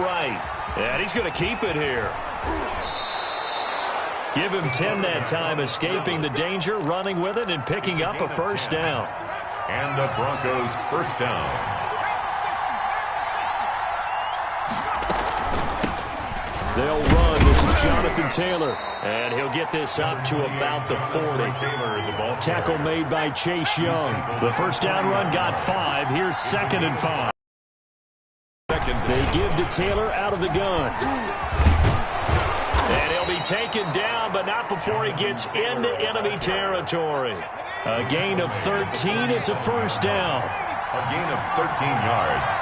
right. And he's going to keep it here. Give him 10 that time, escaping the danger, running with it, and picking up a first down. And the Broncos first down. They'll run. This is Jonathan Taylor. And he'll get this up to about the 40. Tackle made by Chase Young. The first down run got 5. Here's 2nd and 5. They give to Taylor out of the gun. And he'll be taken down, but not before he gets into enemy territory. A gain of 13. It's a first down. A gain of 13 yards.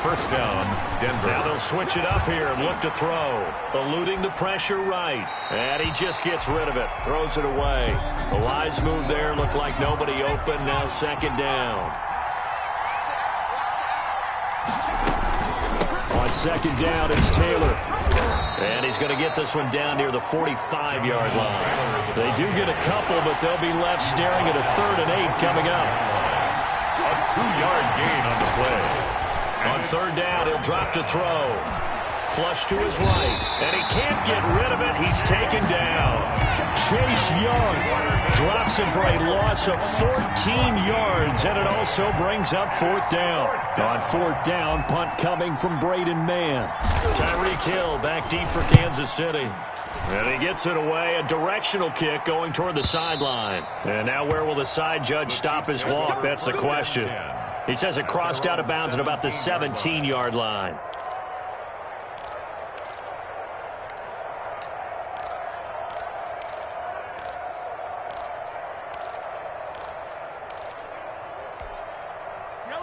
First down, Denver. Now they'll switch it up here and look to throw. Eluding the pressure right. And he just gets rid of it. Throws it away. The wise move there. Looked like nobody open. Now 2nd down. On 2nd down, it's Taylor. And he's going to get this one down near the 45-yard line. They do get a couple, but they'll be left staring at a 3rd and 8 coming up. A 2-yard gain on the play. On 3rd down, he'll drop to throw. Flush to his right. And he can't get rid of it. He's taken down. Chase Young drops him for a loss of 14 yards, and it also brings up 4th down. On 4th down, punt coming from Braden Mann. Tyreek Hill back deep for Kansas City. And he gets it away, a directional kick going toward the sideline. And now where will the side judge stop his walk? That's the question. He says it crossed out of bounds at about the 17-yard line.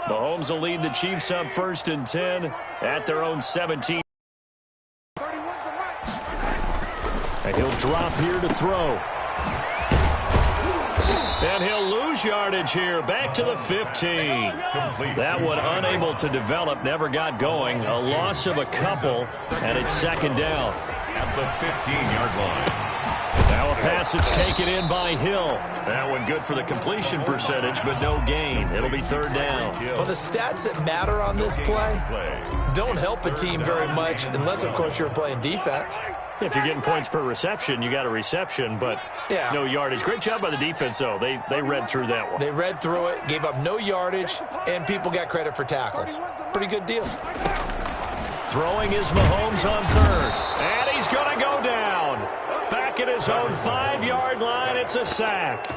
Mahomes will lead the Chiefs up 1st and 10 at their own 17. And he'll drop here to throw. And he'll lose yardage here. Back to the 15. That one unable to develop, never got going. A loss of a couple, and it's 2nd down. At the 15-yard line. Now a pass that's taken in by Hill. That one good for the completion percentage, but no gain. It'll be 3rd down. Well, the stats that matter on this play don't help a team very much unless, of course, you're playing defense. If you're getting points per reception, you got a reception, but no yardage. Great job by the defense, though. They read through that one. They read through it, gave up no yardage, and people got credit for tackles. Pretty good deal. Throwing is Mahomes on 3rd. And he's going to go down. Back at his own 5-yard line, it's a sack.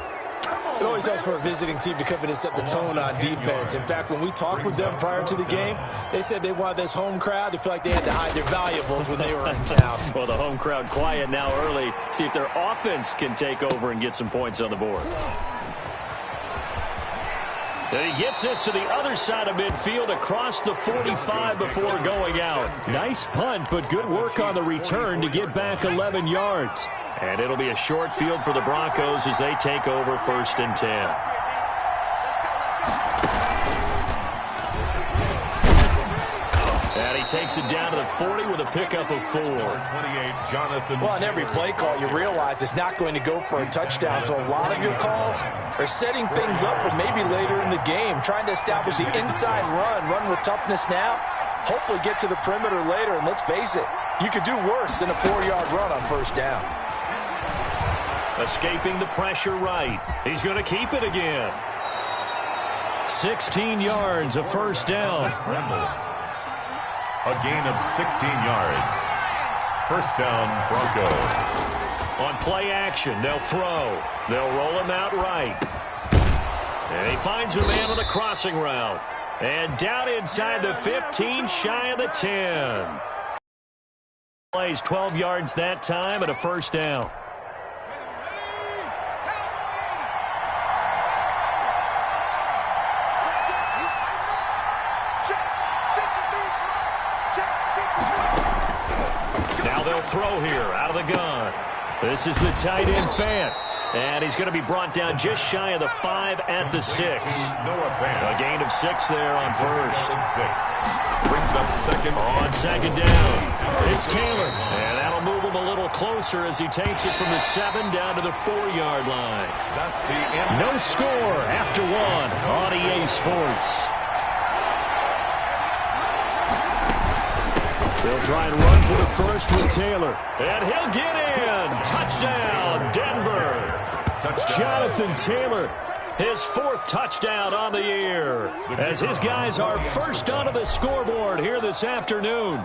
It always helps for a visiting team to come in and set the tone on defense. In fact, when we talked with them prior to the game, they said they wanted this home crowd to feel like they had to hide their valuables when they were in town. Well, the home crowd quiet now early. See if their offense can take over and get some points on the board. And he gets this to the other side of midfield across the 45 before going out. Nice punt, but good work on the return to get back 11 yards. And it'll be a short field for the Broncos as they take over 1st and 10. And he takes it down to the 40 with a pickup of 4. 28, Jonathan. Well, on every play call, you realize it's not going to go for a touchdown. So a lot of your calls are setting things up for maybe later in the game, trying to establish the inside run with toughness now, hopefully get to the perimeter later. And let's face it, you could do worse than a 4-yard run on 1st down. Escaping the pressure right. He's going to keep it again. 16 yards, a 1st down. A gain of 16 yards. 1st down, Broncos. On play action, they'll throw. They'll roll him out right. And he finds a man on the crossing route. And down inside the 15, shy of the 10. Plays 12 yards that time and a 1st down. Throw here out of the gun. This is the tight end Fant. And he's going to be brought down just shy of the 5 at the 6. A gain of 6 there on 1st. Brings up 2nd. On 2nd down. It's Taylor. And that'll move him a little closer as he takes it from the 7 down to the 4-yard line. That's the end. No score after 1 on EA Sports. They'll try and run for the first with Taylor. And he'll get in. Touchdown, Denver. Jonathan Taylor, his 4th touchdown on the year, as his guys are first onto the scoreboard here this afternoon.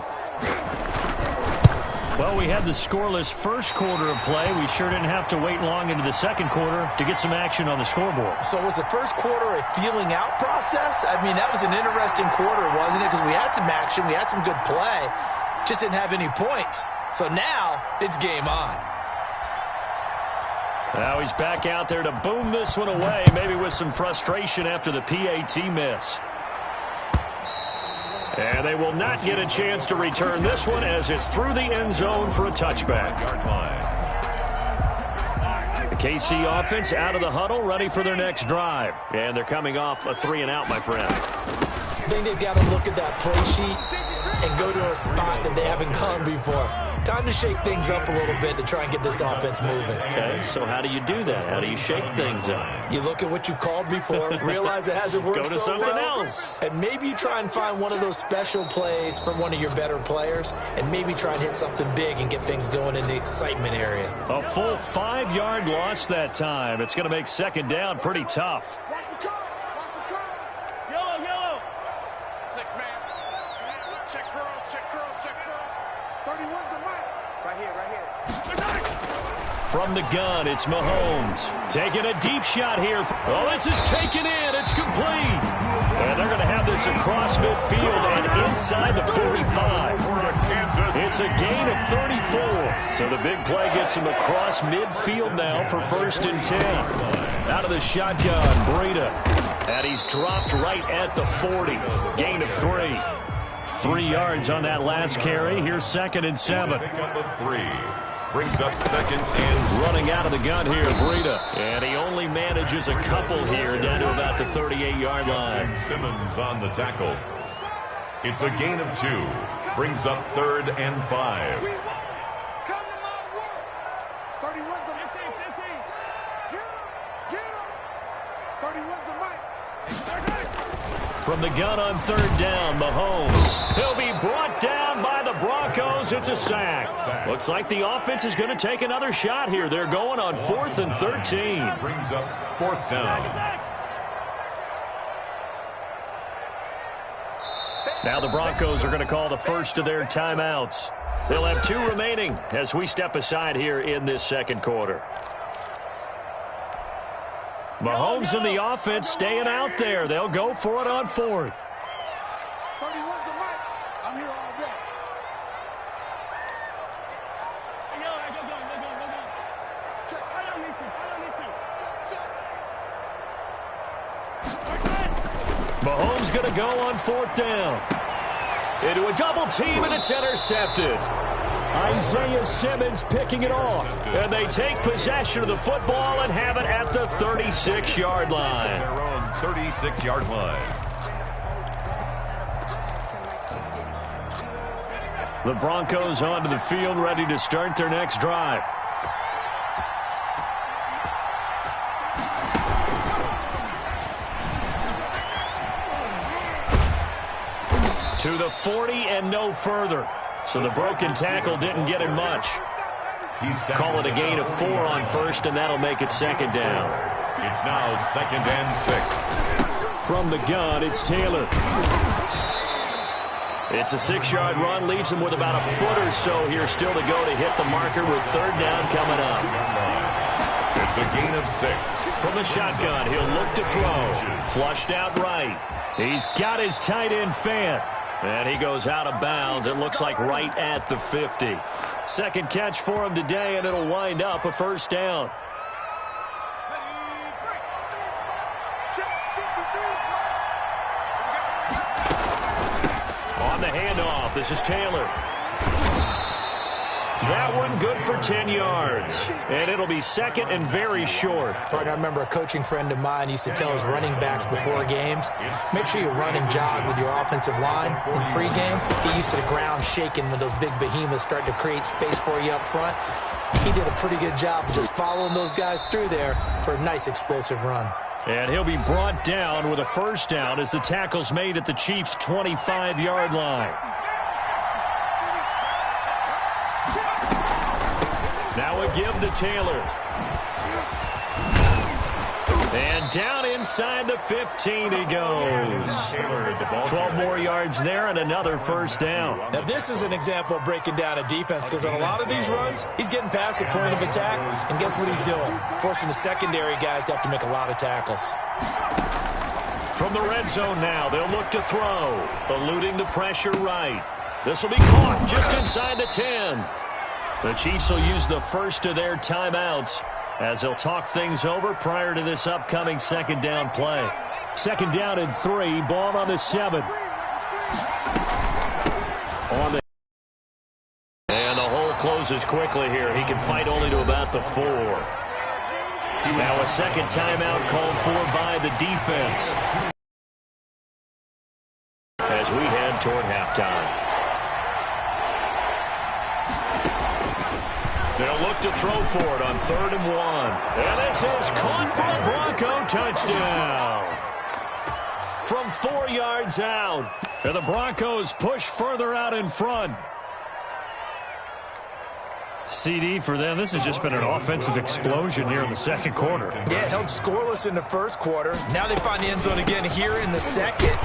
Well, we had the scoreless first quarter of play. We sure didn't have to wait long into the second quarter to get some action on the scoreboard. So was the first quarter a feeling out process? I mean, that was an interesting quarter, wasn't it? Because we had some action, we had some good play, just didn't have any points. So now it's game on. Now he's back out there to boom this one away, maybe with some frustration after the PAT miss. And they will not get a chance to return this one as it's through the end zone for a touchback. The KC offense out of the huddle, ready for their next drive. And they're coming off a 3-and-out, my friend. I think they've got to look at that play sheet and go to a spot that they haven't gone before. Time to shake things up a little bit to try and get this offense moving. Okay, so how do you do that? How do you shake things up? You look at what you've called before, realize it hasn't worked so well. Go to something else. And maybe you try and find one of those special plays from one of your better players, and maybe try and hit something big and get things going in the excitement area. A full 5-yard loss that time. It's going to make second down pretty tough. Yellow. 6 man. Check curls. 31's the mic. Right here. From the gun, it's Mahomes. Taking a deep shot here. Oh, this is taken in. It's complete. And they're going to have this across midfield and inside the 45. It's a gain of 34. So the big play gets him across midfield now for 1st and 10. Out of the shotgun, Breida. And he's dropped right at the 40. Gain of 3. 3 yards on that last carry. Here's 2nd and 7. Number 3 brings up 2nd and running out of the gun here, Breida. And he only manages a couple here down to about the 38-yard line. Simmons on the tackle. It's a gain of 2. Brings up 3rd and 5. Come to my work. 31's the mic. 15. Get him. 31's the mic. From the gun on 3rd down, Mahomes. He'll be brought down by the Broncos. It's a sack. Looks like the offense is going to take another shot here. They're going on 4th and 13. Brings up 4th down. Now the Broncos are going to call the first of their timeouts. They'll have 2 remaining as we step aside here in this second quarter. Mahomes and the offense staying out there. They'll go for it on 4th. 31's the mic. I'm here all day. Check. I don't need to. Mahomes going to go on 4th down. Into a double team, and it's intercepted. Isaiah Simmons picking it off. And they take possession of the football and have it at the 36-yard line. Their own 36-yard line. The Broncos onto the field, ready to start their next drive. To the 40 and no further. So the broken tackle didn't get him much. Call it a gain of 4 on 1st, and that'll make it 2nd down. It's now 2nd and 6. From the gun, it's Taylor. It's a 6-yard run, leaves him with about a foot or so here still to go to hit the marker with 3rd down coming up. It's a gain of 6. From the shotgun, he'll look to throw. Flushed out right. He's got his tight end Fant. And he goes out of bounds, it looks like right at the 50. Second catch for him today, and it'll wind up a 1st down. On the handoff, this is Taylor. That one good for 10 yards. And it'll be 2nd and very short. Partner, I remember a coaching friend of mine used to tell his running backs before games, make sure you run and jog with your offensive line in pregame. Get used to the ground shaking when those big behemoths start to create space for you up front. He did a pretty good job of just following those guys through there for a nice explosive run. And he'll be brought down with a 1st down as the tackle's made at the Chiefs' 25-yard line. Now a give to Taylor. And down inside the 15 he goes. 12 more yards there and another first down. Now this is an example of breaking down a defense, because on a lot of these runs, he's getting past the point of attack, and guess what he's doing? Forcing the secondary guys to have to make a lot of tackles. From the red zone now, they'll look to throw. Eluding the pressure right. This will be caught just inside the 10. The Chiefs will use the first of their timeouts as they'll talk things over prior to this upcoming second down play. Second down and 3, ball on the 7. And the hole closes quickly here. He can fight only to about the 4. Now a second timeout called for by the defense as we head toward halftime. They'll look to throw for it on 3rd and 1. And this is caught for a Bronco touchdown. From 4 yards out. And the Broncos push further out in front. CD for them, this has just been an offensive explosion here in the second quarter. Yeah, held scoreless in the first quarter. Now they find the end zone again here in the second.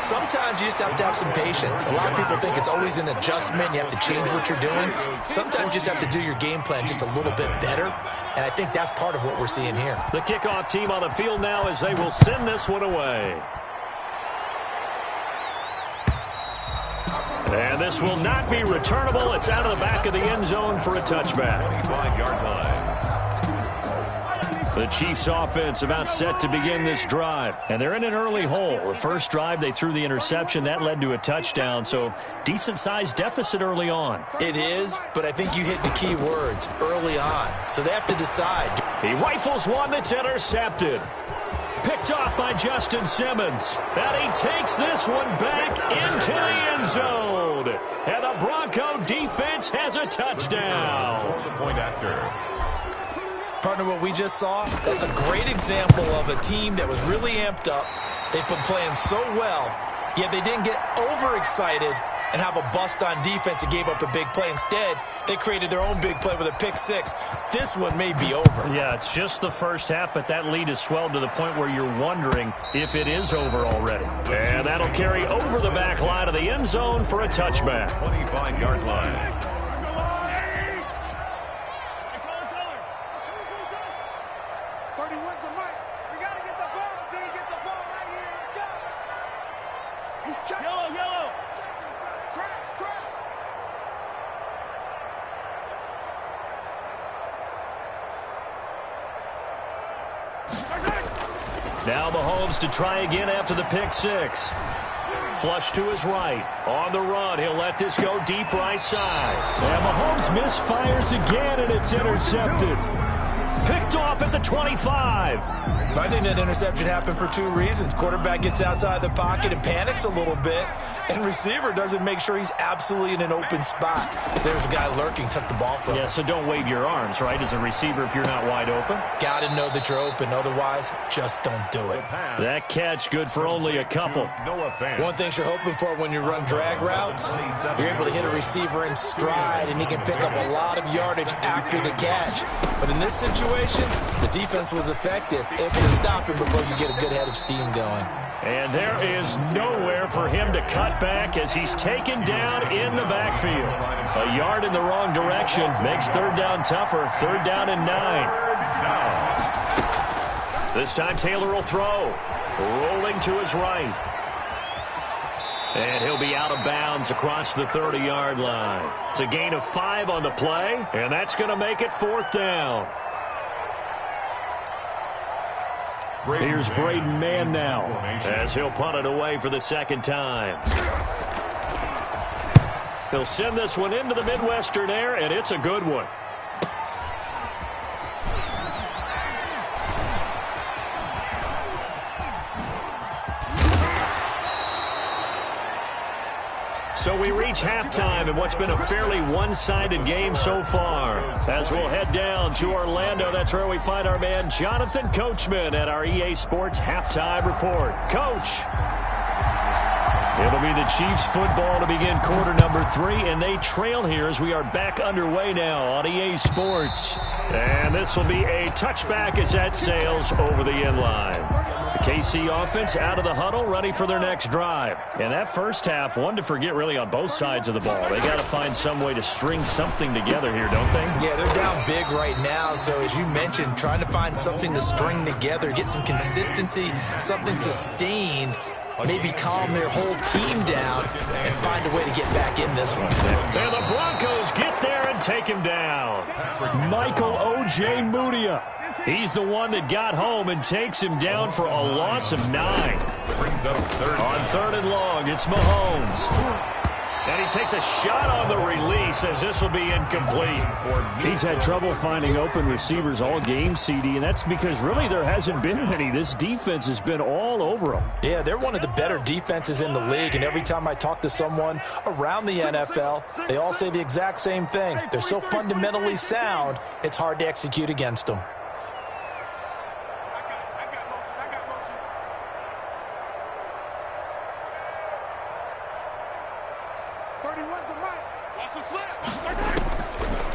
Sometimes you just have to have some patience. A lot of people think it's always an adjustment. You have to change what you're doing. Sometimes you just have to do your game plan just a little bit better. And I think that's part of what we're seeing here. The kickoff team on the field now as they will send this one away. And this will not be returnable. It's out of the back of the end zone for a touchback. 25-yard line. The Chiefs offense about set to begin this drive. And they're in an early hole. The first drive, they threw the interception. That led to a touchdown. So decent-sized deficit early on. It is, but I think you hit the key words, early on. So they have to decide. He rifles one that's intercepted. Picked off by Justin Simmons. And he takes this one back into the end zone. And the Bronco defense has a touchdown. The point after. Partner, what we just saw, that's a great example of a team that was really amped up. They've been playing so well, yet they didn't get overexcited and have a bust on defense and gave up a big play. Instead, they created their own big play with a pick 6. This one may be over. Yeah, it's just the first half, but that lead has swelled to the point where you're wondering if it is over already. And that'll carry over the back line of the end zone for a touchback. 25-yard line. 31's the mic. We got to get the ball. Until you get the ball right here. Let's go. He's checking. Yellow. Checking. Trash. Now Mahomes to try again after the pick 6. Flush to his right. On the run, he'll let this go deep right side. And Mahomes misfires again, and it's intercepted. Picked off at the 25. I think that interception happened for 2 reasons. Quarterback gets outside the pocket and panics a little bit, and receiver doesn't make sure he's absolutely in an open spot. So there's a guy lurking, took the ball from him. Yeah, so don't wave your arms, right, as a receiver if you're not wide open. Got to know that you're open. Otherwise, just don't do it. That catch good for only a couple. One thing you're hoping for when you run drag routes, you're able to hit a receiver in stride, and he can pick up a lot of yardage after the catch. But in this situation, the defense was effective, able to stop him before you get a good head of steam going. And there is nowhere for him to cut back as he's taken down in the backfield. A yard in the wrong direction makes 3rd down tougher. 3rd down and 9. This time Taylor will throw. Rolling to his right. And he'll be out of bounds across the 30-yard line. It's a gain of 5 on the play, and that's going to make it 4th down. Here's Braden Mann now as he'll punt it away for the second time. He'll send this one into the Midwestern air, and it's a good one. So we reach halftime in what's been a fairly one-sided game so far. As we'll head down to Orlando, that's where we find our man Jonathan Coachman at our EA Sports Halftime Report. Coach. It'll be the Chiefs football to begin quarter number 3, and they trail here as we are back underway now on EA Sports. And this will be a touchback as that sails over the end line. The KC offense out of the huddle, ready for their next drive. And that first half, one to forget really on both sides of the ball. They got to find some way to string something together here, don't they? Yeah, they're down big right now. So as you mentioned, trying to find something to string together, get some consistency, something sustained, maybe calm their whole team down and find a way to get back in this one. And the Broncos get there and take him down. Michael O.J. Mudia. He's the one that got home and takes him down for a loss of 9. On third and long, it's Mahomes. And he takes a shot on the release as this will be incomplete. He's had trouble finding open receivers all game, CD, and that's because really there hasn't been many. This defense has been all over them. Yeah, they're one of the better defenses in the league, and every time I talk to someone around the NFL, they all say the exact same thing. They're so fundamentally sound, it's hard to execute against them.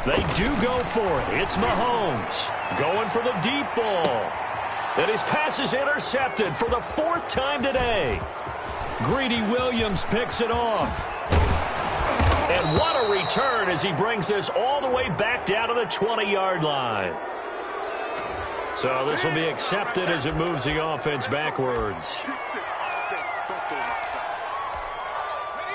They do go for it. It's Mahomes going for the deep ball. And his pass is intercepted for the 4th time today. Greedy Williams picks it off. And what a return as he brings this all the way back down to the 20-yard line. So this will be accepted as it moves the offense backwards.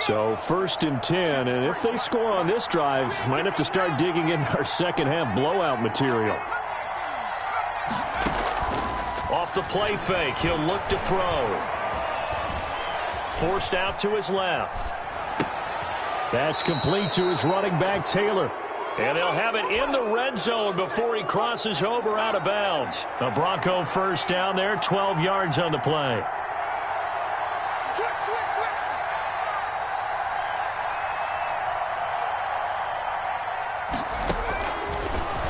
So 1st and 10, and if they score on this drive, might have to start digging in our second half blowout material. Off the play fake, he'll look to throw. Forced out to his left. That's complete to his running back, Taylor. And they'll have it in the red zone before he crosses over out of bounds. A Bronco first down there, 12 yards on the play.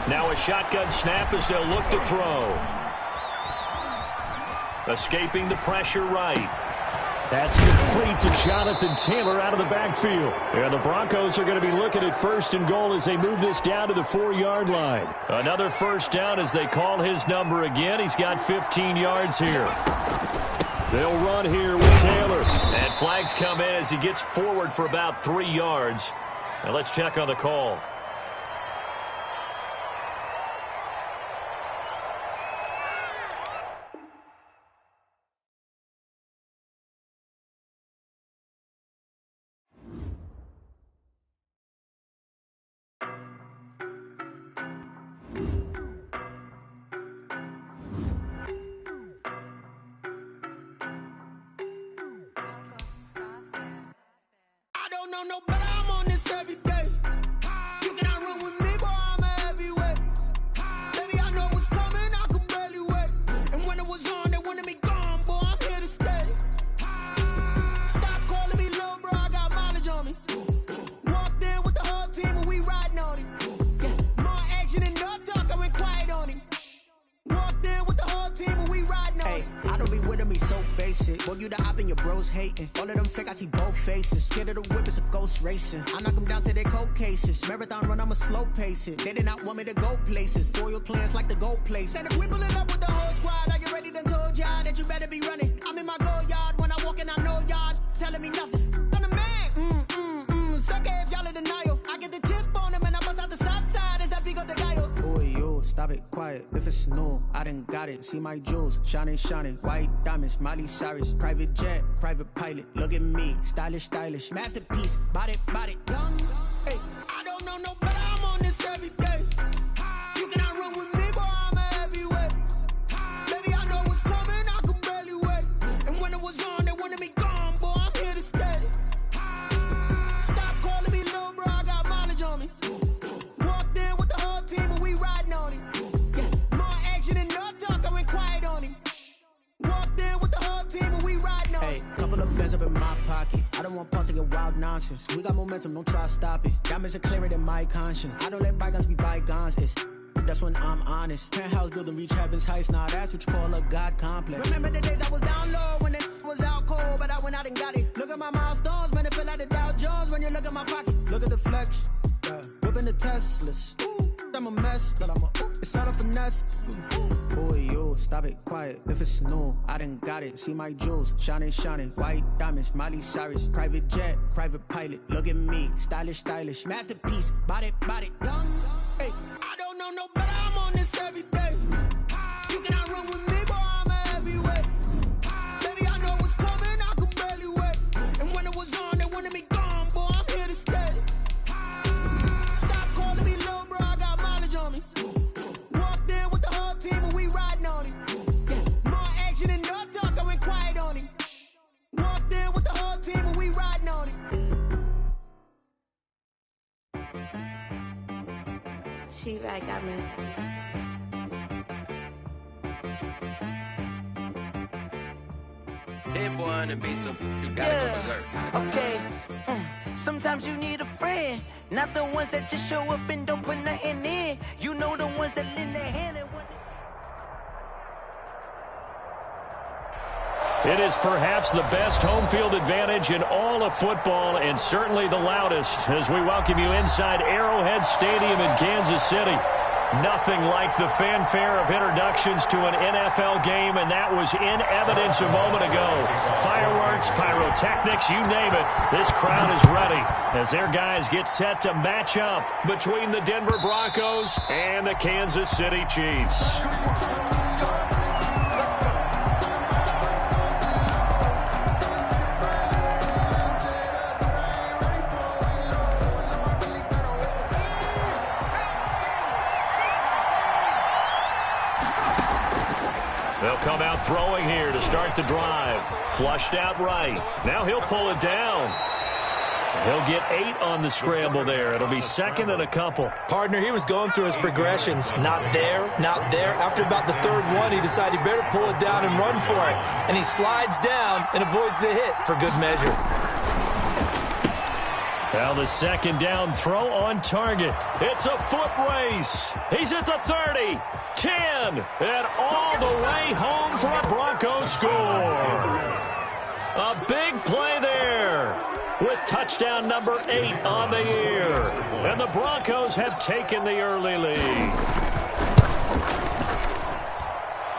Now a shotgun snap as they'll look to throw. Escaping the pressure right. That's complete to Jonathan Taylor out of the backfield. And the Broncos are going to be looking at 1st and goal as they move this down to the 4-yard line. Another first down as they call his number again. He's got 15 yards here. They'll run here with Taylor. And flags come in as he gets forward for about 3 yards. Now let's check on the call. No, but I'm on this every day. You cannot run with me, boy, I'm a heavyweight. Baby, I know what's coming, I could barely wait. And when it was on, they wanted me gone, boy, I'm here to stay. Stop calling me little bro, I got mileage on me. Walked in with the whole team and we riding on him. Yeah, more action and no talk, I went quiet on him. Walked in with the whole team and we riding on him. I don't be with him, he's so basic. Boy, you the op and your bros hating. All of them fake, I see both faces. Scared of the whip, it's a ghost racing. I knock them down to their cold cases. Marathon run, I'ma slow pace it. They did not want me to go places. Foil plans like the gold place. And if we pulling up with the whole squad, I get ready to told y'all that you better be running. I'm in my go yard when I walk in, I know y'all telling me nothing. I'm the man, sucker if y'all in denial. I get the chip on them and I bust out the south side. Is that big of the guy? Boy, yo, stop it, quiet. If it's new, I done got it. See my jewels, shining, shining. White diamonds, Miley Cyrus. Private jet, private pilot. Look at me, stylish, stylish. Masterpiece, body, young. Hey, I don't know no better, I'm on this every day. You cannot run with me, boy, I'm a heavyweight. Baby, I know what's coming, I could barely wait. And when it was on, they wanted me gone, boy, I'm here to stay. Stop calling me little bro, I got mileage on me. Walked in with the whole team and we riding on him. Yeah, more action and no talk, I went quiet on him. Walked in with the whole team and we riding on him. Hey, couple of bands up in my pocket. I don't want pause to get wild nonsense. We got momentum, don't try to stop it. Diamonds are clearer than my conscience. I don't let bygones be bygones. That's when I'm honest. Penthouse building, reach heaven's heights. Now that's what you call a God complex. Remember the days I was down low when it was was out cold, but I went out and got it. Look at my milestones, man, it feel like the Dow Jones when you look at my pocket. Look at the flex, yeah. Whipping the Teslas. I'm a mess, but it's all a finesse. Boy, you, stop it, quiet. If it's new, I done got it. See my jewels, shining, shining. White diamonds, Miley Cyrus. Private jet, private pilot. Look at me, stylish, stylish. Masterpiece, body, young. Hey, I don't know no better, I'm on this every day. You cannot run with me, boy, I'm a heavyweight. Baby, I know what's coming, I could barely wait. And when it was on, they wanted me gone, boy, I'm here to stay. Stop calling me little bro, I got mileage on me. Walked in with the whole team and we riding on it. Yeah, more action and no talk, I went quiet on it. Walked in with the whole team and we riding on it. She right got me. That boy on the beat, so you gotta go berserk. Okay. Sometimes you need a friend, not the ones that just show up and don't put nothing in. You know the ones that lend their hand and want to. It is perhaps the best home field advantage in all of football, and certainly the loudest, as we welcome you inside Arrowhead Stadium in Kansas City. Nothing like the fanfare of introductions to an NFL game, and that was in evidence a moment ago. Fireworks, pyrotechnics, you name it. This crowd is ready as their guys get set to match up between the Denver Broncos and the Kansas City Chiefs. They'll come out throwing here to start the drive. Flushed out right. Now he'll pull it down. He'll get 8 on the scramble there. It'll be second and a couple. Partner, he was going through his progressions. Not there, not there. After about the third one, he decided he better pull it down and run for it. And he slides down and avoids the hit for good measure. Now the second down throw on target. It's a foot race. He's at the 30, 10, and all the way home for a Broncos score. A big play there with touchdown number 8 on the year. And the Broncos have taken the early lead.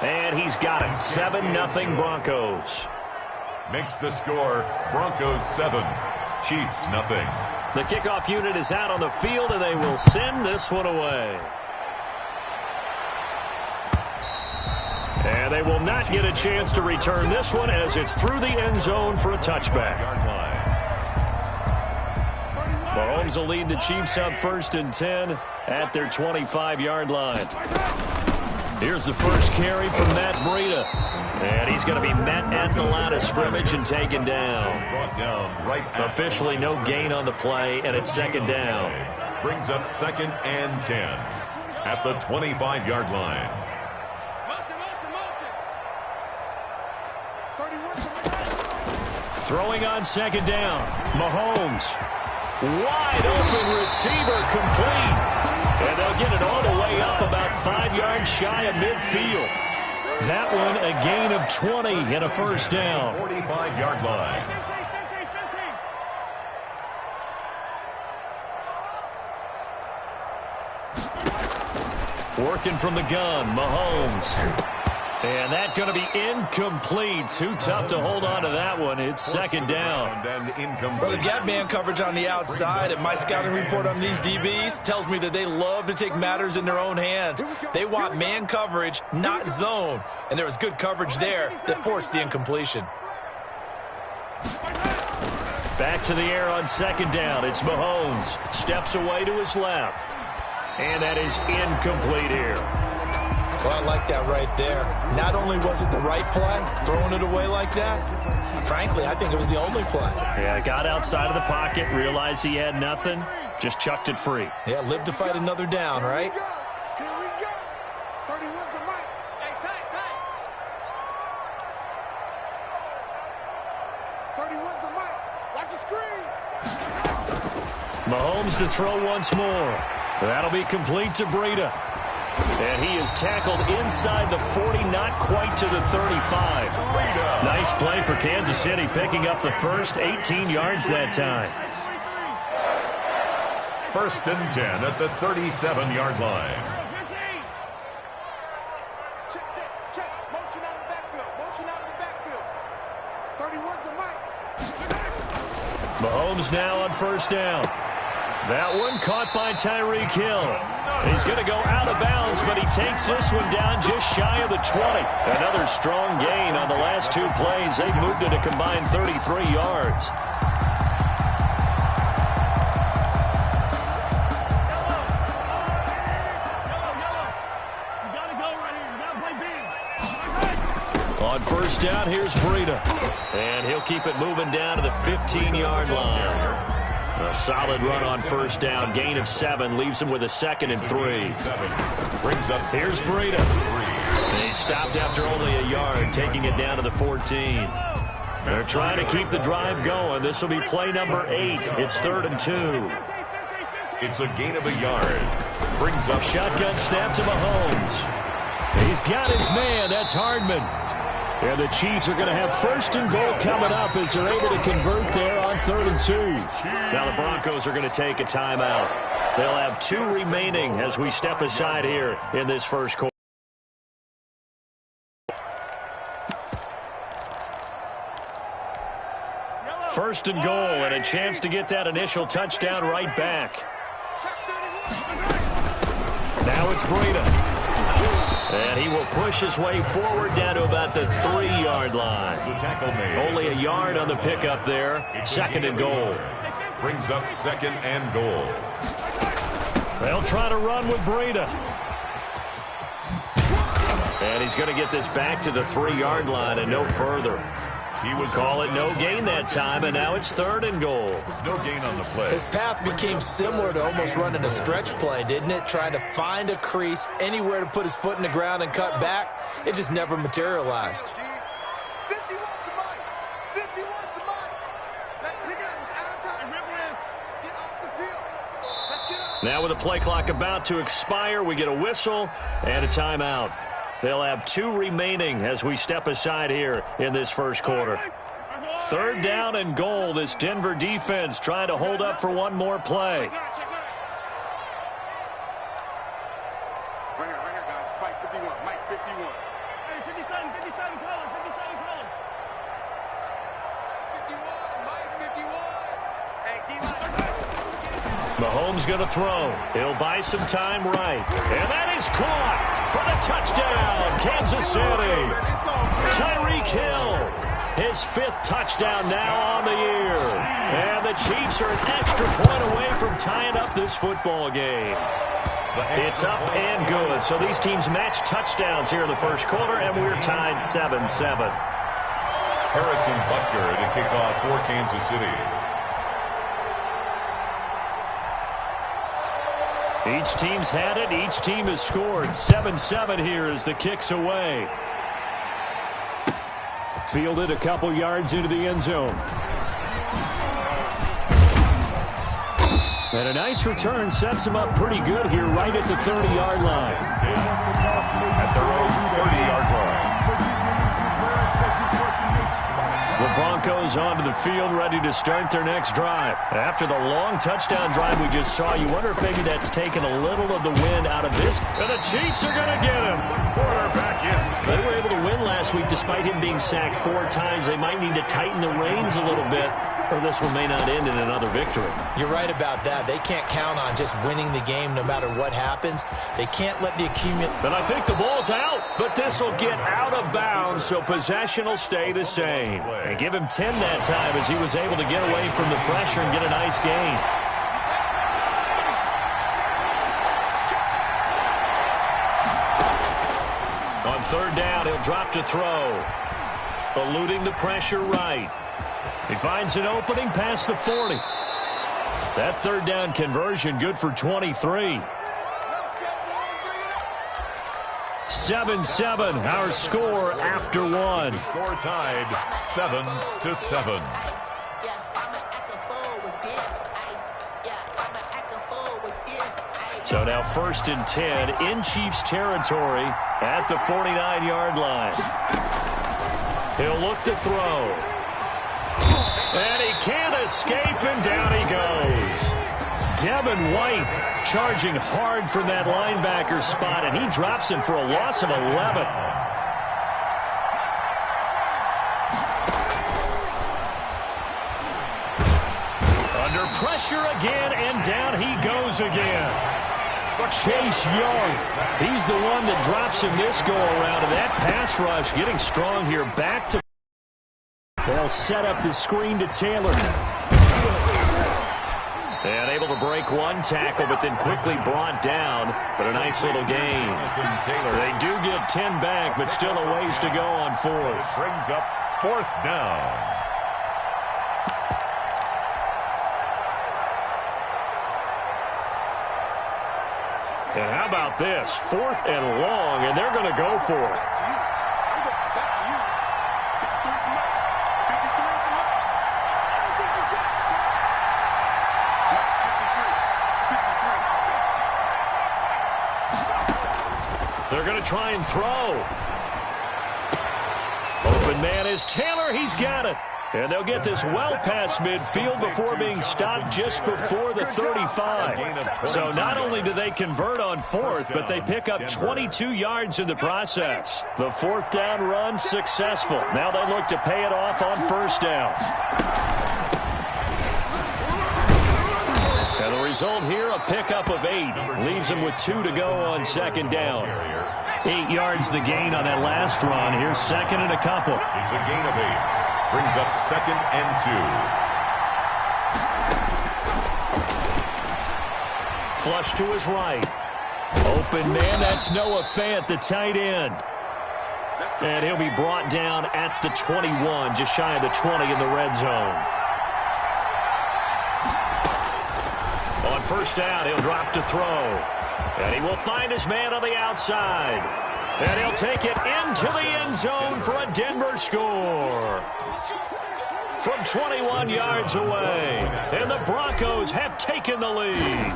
And he's got it. 7-0 Broncos. Makes the score Broncos 7, Chiefs nothing. The kickoff unit is out on the field, and they will send this one away. And they will not get a chance to return this one as it's through the end zone for a touchback. Mahomes will lead the Chiefs up 1st and 10 at their 25-yard line. Here's the first carry from Matt Breida. And he's going to be met at the line of scrimmage and taken down. Officially no gain on the play, and it's second down. Brings up 2nd and 10 at the 25-yard line. Throwing on second down. Mahomes. Wide open receiver complete. And they'll get it all the way up about 5 yards shy of midfield. That one a gain of 20 and a first down. 45-yard line. Working from the gun, Mahomes. And that's going to be incomplete. Too tough to hold on to that one. It's second down. Well, they've got man coverage on the outside, and my scouting report on these DBs tells me that they love to take matters in their own hands. They want man coverage, not zone. And there was good coverage there that forced the incompletion. Back to the air on second down. It's Mahomes. Steps away to his left. And that is incomplete here. Well, I like that right there. Not only was it the right play, throwing it away like that, frankly, I think it was the only play. Yeah, got outside of the pocket, realized he had nothing, just chucked it free. Yeah, live to fight another down, right? Here we go. 31's the mic. Hey, tight. 31's the mic. Watch the screen. Mahomes to throw once more. That'll be complete to Breida. And he is tackled inside the 40, not quite to the 35. Nice play for Kansas City, picking up the first 18 yards that time. 1st and 10 at the 37-yard line. Check. Motion out of the backfield. Motion out of the backfield. 31's the mic. Mahomes now on 1st down. That one caught by Tyreek Hill. He's going to go out of bounds, but he takes this one down just shy of the 20. Another strong gain on the last 2 plays. They moved it a combined 33 yards. On 1st down, here's Breida. And he'll keep it moving down to the 15-yard line. A solid run on 1st down. Gain of 7 leaves him with a 2nd and 3. Here's Breida. He stopped after only a yard, taking it down to the 14. They're trying to keep the drive going. This will be play number 8. It's 3rd and 2. It's a gain of a yard. Brings up shotgun snap to Mahomes. He's got his man. That's Hardman. And the Chiefs are going to have 1st and goal coming up as they're able to convert there on 3rd and 2. Now the Broncos are going to take a timeout. They'll have 2 remaining as we step aside here in this first quarter. First and goal, and a chance to get that initial touchdown right back. Now it's Breida. And he will push his way forward down to about the 3-yard line. The tackle made. Only a yard on the pickup there. 2nd and goal. Brings up 2nd and goal. They'll try to run with Breida. And he's going to get this back to the 3-yard line and no further. He would call it no gain that time, and now it's 3rd and goal. No gain on the play. His path became similar to almost running a stretch play, didn't it? Trying to find a crease, anywhere to put his foot in the ground and cut back. It just never materialized. 51's the mic. 51's the mic. Let's pick it up. It's out of time. Let's get off the field. Let's get up. Now with the play clock about to expire, we get a whistle and a timeout. They'll have 2 remaining as we step aside here in this first quarter. 3rd down and goal. This Denver defense trying to hold up for one more play. Right here, guys. Mike 51. Mike 51. Hey, 57, call him. 57, call him. 51, Mike 51. Hey, D-Line. Mahomes going to throw. He'll buy some time right. And that is caught for the touchdown, Kansas City. Tyreek Hill, his 5th touchdown now on the year. And the Chiefs are an extra point away from tying up this football game. It's up and good. So these teams match touchdowns here in the first quarter, and we're tied 7-7. Harrison Butker to kick off for Kansas City. Each team's had it. Each team has scored. 7-7 here as the kick's away. Fielded a couple yards into the end zone. And a nice return sets him up pretty good here right at the 30-yard line. At their own 30-yard line. The Broncos onto the field, ready to start their next drive. After the long touchdown drive we just saw, you wonder if maybe that's taken a little of the wind out of this. And the Chiefs are going to get him. Quarterback is. They were able to win last week despite him being sacked 4 times. They might need to tighten the reins a little bit, or this one may not end in another victory. You're right about that. They can't count on just winning the game no matter what happens. They can't let the accumulate. But I think the ball's out, but this will get out of bounds, so possession will stay the same. And give him 10 that time as he was able to get away from the pressure and get a nice gain. On 3rd down, he'll drop to throw. Eluding the pressure right. He finds an opening past the 40. That 3rd down conversion good for 23. 7-7, our score after one. The score tied 7-7. So now 1st and 10 in Chiefs territory at the 49-yard line. He'll look to throw. And he can't escape, and down he goes. Devin White charging hard from that linebacker spot, and he drops him for a loss of 11. Under pressure again, and down he goes again. Chase Young, he's the one that drops him this go-around, and that pass rush getting strong here. Back to... They'll set up the screen to Taylor. And able to break one tackle, but then quickly brought down. But a nice little gain. They do get 10 back, but still a ways to go on 4th. Brings up 4th down. And how about this? 4th and long, and they're going to go for it. They're going to try and throw. Open man is Taylor. He's got it. And they'll get this well past midfield before being stopped just before the 35. So not only do they convert on 4th, but they pick up 22 yards in the process. The 4th down run successful. Now they look to pay it off on 1st down. And the result here, a pickup of 8. Leaves them with 2 to go on 2nd down. 8 yards the gain on that last run. Here's 2nd and a couple. It's a gain of 8. Brings up 2nd and 2. Flush to his right. Open man, that's Noah Fant, the tight end. And he'll be brought down at the 21, just shy of the 20 in the red zone. On 1st down, he'll drop to throw. And he will find his man on the outside. And he'll take it into the end zone for a Denver score. From 21 yards away. And the Broncos have taken the lead.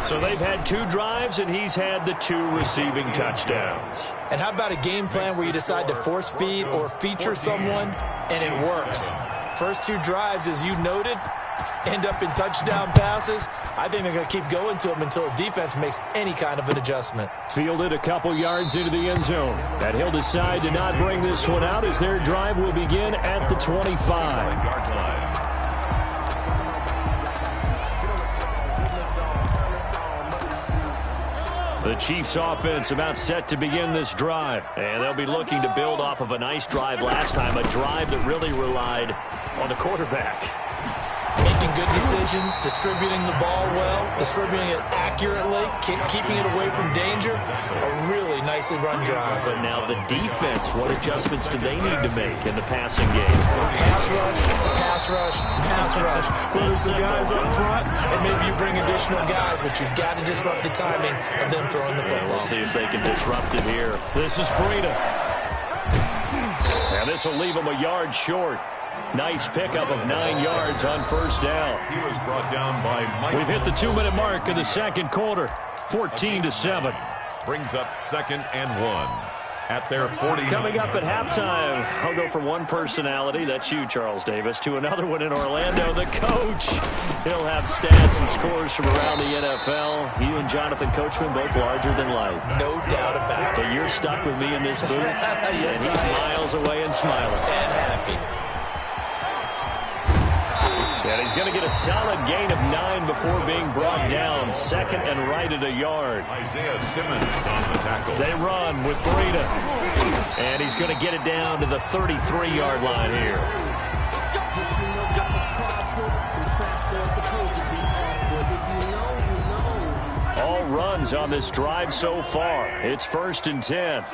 So they've had 2 drives, and he's had the 2 receiving touchdowns. And how about a game plan where you decide to force feed or feature someone, and it works? First 2 drives, as you noted, end up in touchdown passes. I think they're going to keep going to them until the defense makes any kind of an adjustment. Fielded a couple yards into the end zone. And he'll decide to not bring this one out as their drive will begin at the 25. The Chiefs offense about set to begin this drive. And they'll be looking to build off of a nice drive last time, a drive that really relied on the quarterback. Making good decisions, distributing the ball well, distributing it accurately, keeping it away from danger. A really nicely run drive. But now the defense, what adjustments do they need to make in the passing game? Pass rush, pass rush, pass rush. Lose the guys up front, and maybe you bring additional guys, but you've got to disrupt the timing of them throwing the football. We'll see if they can disrupt it here. This is Breida. And this will leave them a yard short. Nice pickup of 9 yards on 1st down. He was brought down by Mike. We've hit the 2-minute mark of the 2nd quarter. 14-7. Brings up 2nd and 1 at their 40. Coming up at halftime, I'll go from one personality, that's you, Charles Davis, to another one in Orlando, the coach. He'll have stats and scores from around the NFL. You and Jonathan Coachman, both larger than life. No doubt about it. But you're stuck with me in this booth, Yes, and he's miles away and smiling. And happy. And he's going to get a solid gain of 9 before being brought down. 2nd and right at a yard. Isaiah Simmons on the tackle. They run with Breida. And he's going to get it down to the 33-yard line here. All runs on this drive so far. It's 1st and 10.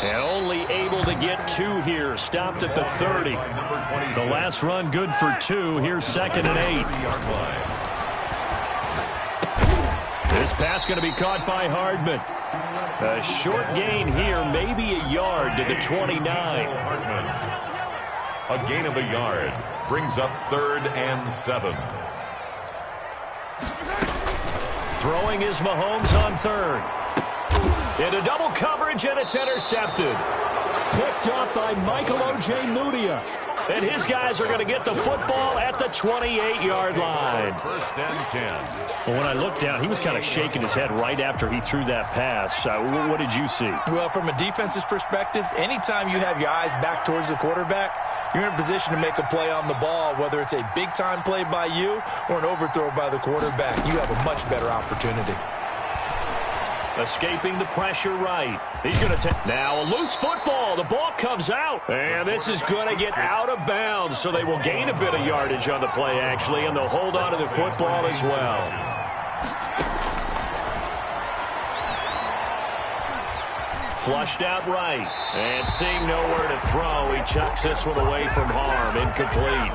And only able to get 2 here. Stopped at the 30. The last run good for 2. Here's 2nd and 8. This pass going to be caught by Hardman. A short gain here, maybe a yard to the 29. A gain of a yard brings up 3rd and 7. Throwing is Mahomes on 3rd. Into double coverage, and it's intercepted. Picked up by Michael O.J. Mudia. And his guys are going to get the football at the 28-yard line. 1st and 10. Well, when I looked down, he was kind of shaking his head right after he threw that pass. What did you see? Well, from a defense's perspective, anytime you have your eyes back towards the quarterback, you're in a position to make a play on the ball, whether it's a big-time play by you or an overthrow by the quarterback. You have a much better opportunity. Escaping the pressure right. He's going to take. Now a loose football. The ball comes out. And this is going to get out of bounds. So they will gain a bit of yardage on the play, actually, and they'll hold on to the football as well. Flushed out right. And seeing nowhere to throw, he chucks this one away from harm. Incomplete.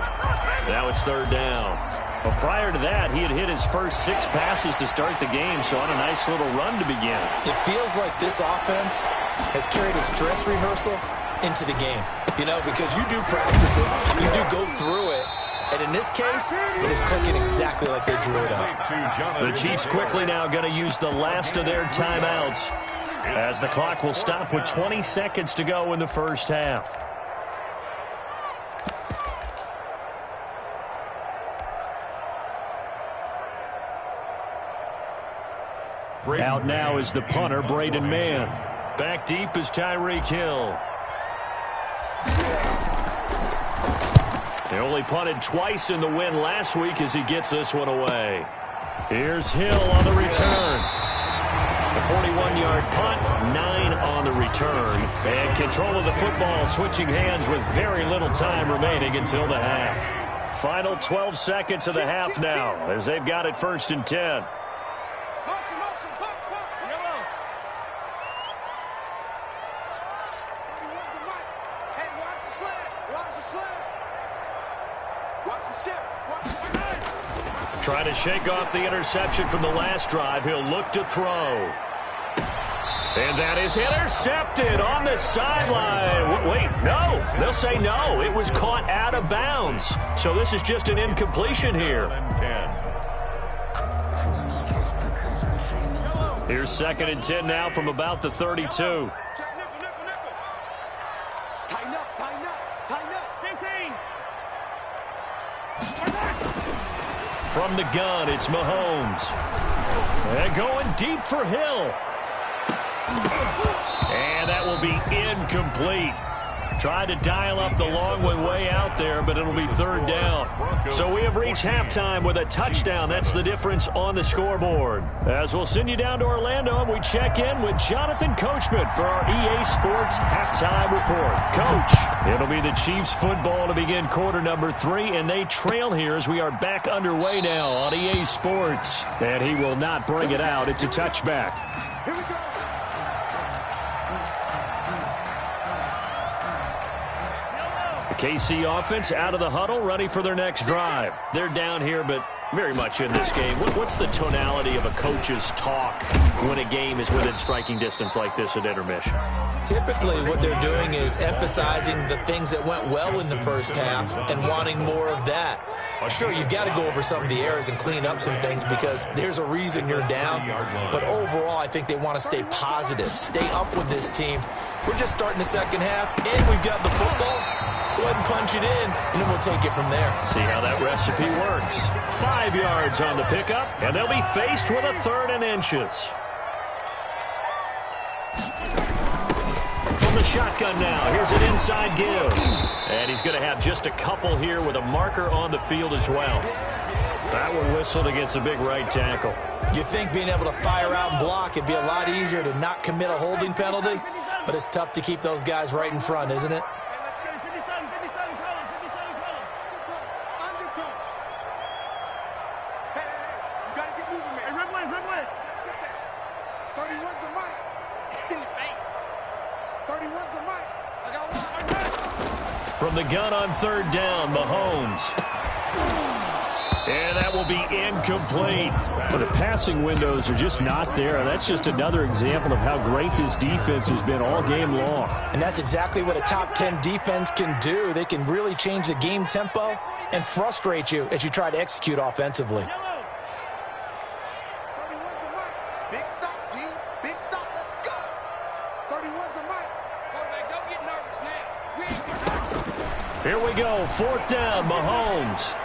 Now it's 3rd down. Well, prior to that, he had hit his first 6 passes to start the game, so on a nice little run to begin. It feels like this offense has carried its dress rehearsal into the game. You know, because you do practice it, you do go through it, and in this case, it is clicking exactly like they drew it up. The Chiefs quickly now going to use the last of their timeouts, as the clock will stop with 20 seconds to go in the first half. Out now is the punter, Braden Mann. Back deep is Tyreek Hill. They only punted twice in the win last week as he gets this one away. Here's Hill on the return. A 41-yard punt, 9 on the return. And control of the football switching hands with very little time remaining until the half. Final 12 seconds of the half now as they've got it 1st and 10. Trying to shake off the interception from the last drive. He'll look to throw. And that is intercepted on the sideline. Wait, no. They'll say no. It was caught out of bounds. So this is just an incompletion here. Here's 2nd and 10 now from about the 32. Tighten up, tighten up, tighten up. 15. From the gun, it's Mahomes. And going deep for Hill. And that will be incomplete. Tried to dial up the long one way out there, but it'll be 3rd down. So we have reached halftime with a touchdown. That's the difference on the scoreboard. As we'll send you down to Orlando, and we check in with Jonathan Coachman for our EA Sports Halftime Report. Coach, it'll be the Chiefs football to begin quarter number 3, and they trail here as we are back underway now on EA Sports. And he will not bring it out. It's a touchback. Here we go. KC offense out of the huddle, ready for their next drive. They're down here, but very much in this game. What's the tonality of a coach's talk when a game is within striking distance like this at intermission? Typically, what they're doing is emphasizing the things that went well in the first half and wanting more of that. Sure, you've got to go over some of the errors and clean up some things because there's a reason you're down. But overall, I think they want to stay positive, stay up with this team. We're just starting the second half, and we've got the football. Let's go ahead and punch it in, and then we'll take it from there. See how that recipe works. 5 yards on the pickup, and they'll be faced with a 3rd and inches. From the shotgun now, here's an inside give. And he's going to have just a couple here with a marker on the field as well. That one whistled against a big right tackle. You'd think being able to fire out and block, it'd be a lot easier to not commit a holding penalty, but it's tough to keep those guys right in front, isn't it? From the gun on 3rd down, Mahomes. And that will be incomplete. But the passing windows are just not there. That's just another example of how great this defense has been all game long. And that's exactly what a top 10 defense can do. They can really change the game tempo and frustrate you as you try to execute offensively. Big stop, G. Big stop. Let's go. 31's the mic. Quarterback, don't get nervous now. We ain't Here we go. 4th down, Mahomes.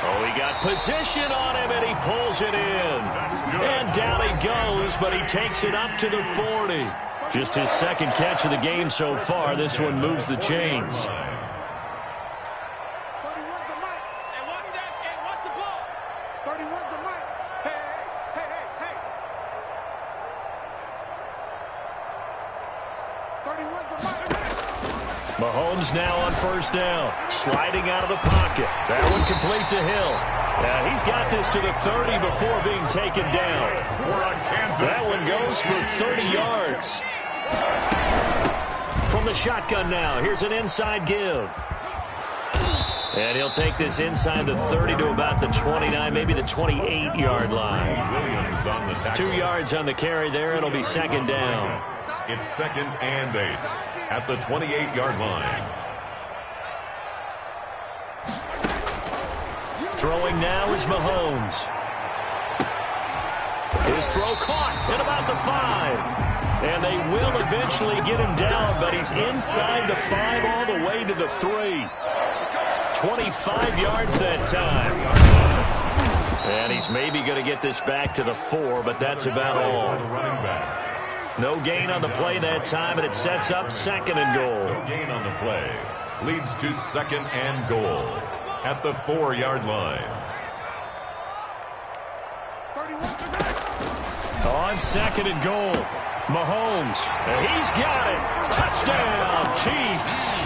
Oh, he got position on him, and he pulls it in. And down he goes, but he takes it up to the 40. Just his second catch of the game so far. This one moves the chains. 31's the mic. Hey, watch that. Hey, watch the ball. 31's the mic. Hey, hey, hey, hey, hey. 31's the mic. Mahomes now on 1st down. Sliding out of the pocket. That one complete to Hill. Now he's got this to the 30 before being taken down. That one goes for 30 yards. From the shotgun now, here's an inside give. And he'll take this inside the 30 to about the 29, maybe the 28-yard line. 2 yards on the carry there. It'll be 2nd down. It's 2nd and 8 at the 28-yard line. Throwing now is Mahomes. His throw caught at about the 5. And they will eventually get him down, but he's inside the 5 all the way to the 3. 25 yards that time. And he's maybe going to get this back to the 4, but that's about all. No gain on the play that time, and it sets up 2nd and goal. No gain on the play. Leads to 2nd and goal at the 4-yard line. On 2nd and goal, Mahomes, and he's got it. Touchdown, Chiefs.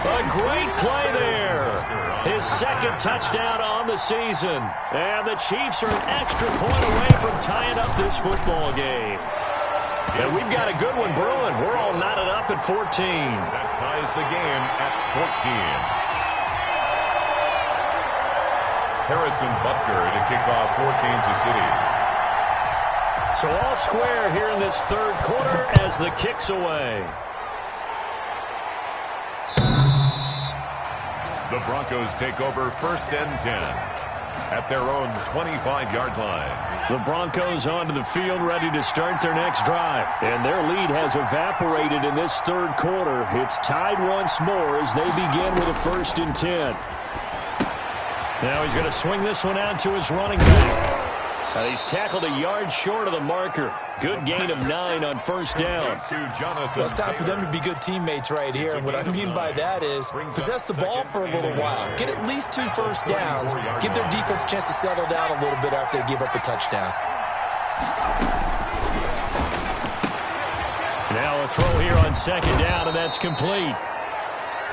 A great play there. His 2nd touchdown on the season. And the Chiefs are an extra point away from tying up this football game. And we've got a good one brewing. We're all knotted up at 14. That ties the game at 14. Harrison Butker to kick off for Kansas City. So all square here in this 3rd quarter as the kick's away. The Broncos take over 1st and 10 at their own 25-yard line. The Broncos onto the field ready to start their next drive. And their lead has evaporated in this 3rd quarter. It's tied once more as they begin with a 1st and 10. Now he's going to swing this one out to his running back. He's tackled a yard short of the marker. Good gain of 9 on 1st down. Well, it's time for them to be good teammates right here. And what I mean by that is possess the ball for a little while. Get at least 2 first downs. Give their defense a chance to settle down a little bit after they give up a touchdown. Now a throw here on 2nd down, and that's complete.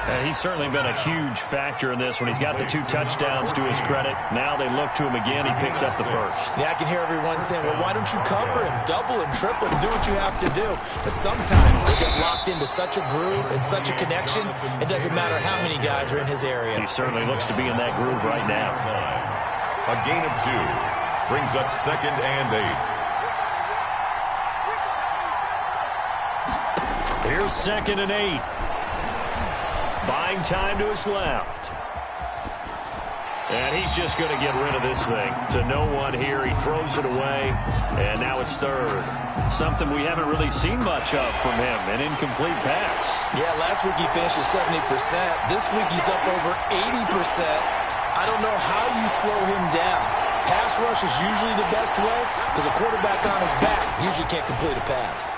And he's certainly been a huge factor in this one. He's got the 2 touchdowns to his credit. Now they look to him again. He picks up the 1st. Yeah, I can hear everyone saying, well, why don't you cover him, double him, triple him, do what you have to do. But sometimes they get locked into such a groove and such a connection, it doesn't matter how many guys are in his area. He certainly looks to be in that groove right now. A gain of 2 brings up 2nd and 8. Here's 2nd and 8. Buying time to his left. And he's just going to get rid of this thing. To no one here. He throws it away. And now it's 3rd. Something we haven't really seen much of from him. An incomplete pass. Yeah, last week he finished at 70%. This week he's up over 80%. I don't know how you slow him down. Pass rush is usually the best way because a quarterback on his back usually can't complete a pass.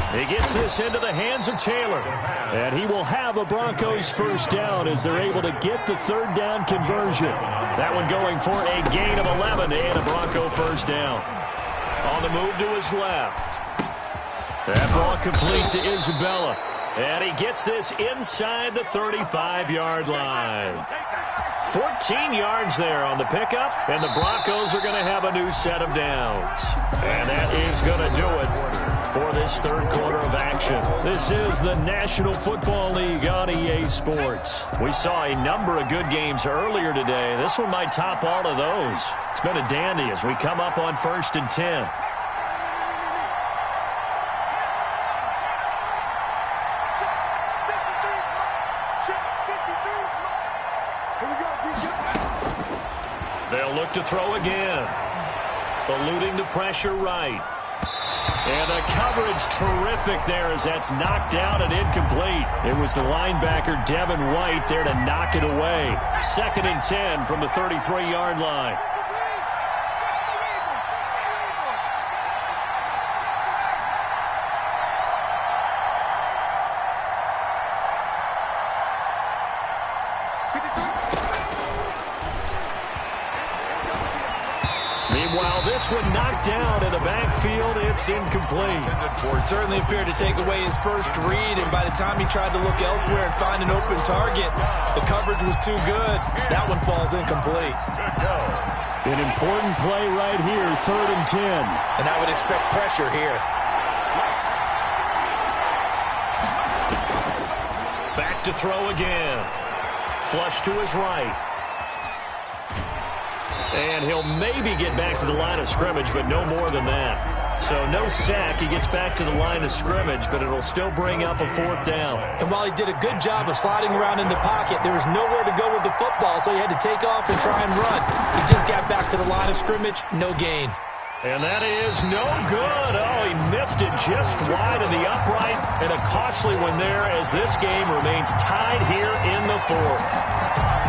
He gets this into the hands of Taylor. And he will have a Broncos 1st down as they're able to get the 3rd down conversion. That one going for a gain of 11 and a Bronco 1st down. On the move to his left. That ball complete to Isabella. And he gets this inside the 35-yard line. 14 yards there on the pickup, and the Broncos are going to have a new set of downs. And that is going to do it. for this third quarter of action. This is the National Football League on EA Sports. We saw a number of good games earlier today. This one might top all of those. It's been a dandy as we come up on 1st and 10. They'll look to throw again. Eluding the pressure right. And the coverage terrific there as that's knocked down and incomplete. It was the linebacker Devin White there to knock it away. 2nd and 10 from the 33-yard line. Meanwhile, this one knocked down in the backfield. It's incomplete. Certainly appeared to take away his first read, and by the time he tried to look elsewhere and find an open target, the coverage was too good. That one falls incomplete. An important play right here, 3rd and 10. And I would expect pressure here. Back to throw again. Flush to his right. And he'll maybe get back to the line of scrimmage, but no more than that. So no sack. He gets back to the line of scrimmage, but it'll still bring up a 4th down. And while he did a good job of sliding around in the pocket, there was nowhere to go with the football, so he had to take off and try and run. He just got back to the line of scrimmage, no gain. And that is no good. Oh, he missed it just wide of the upright, and a costly one there as this game remains tied here in the 4th.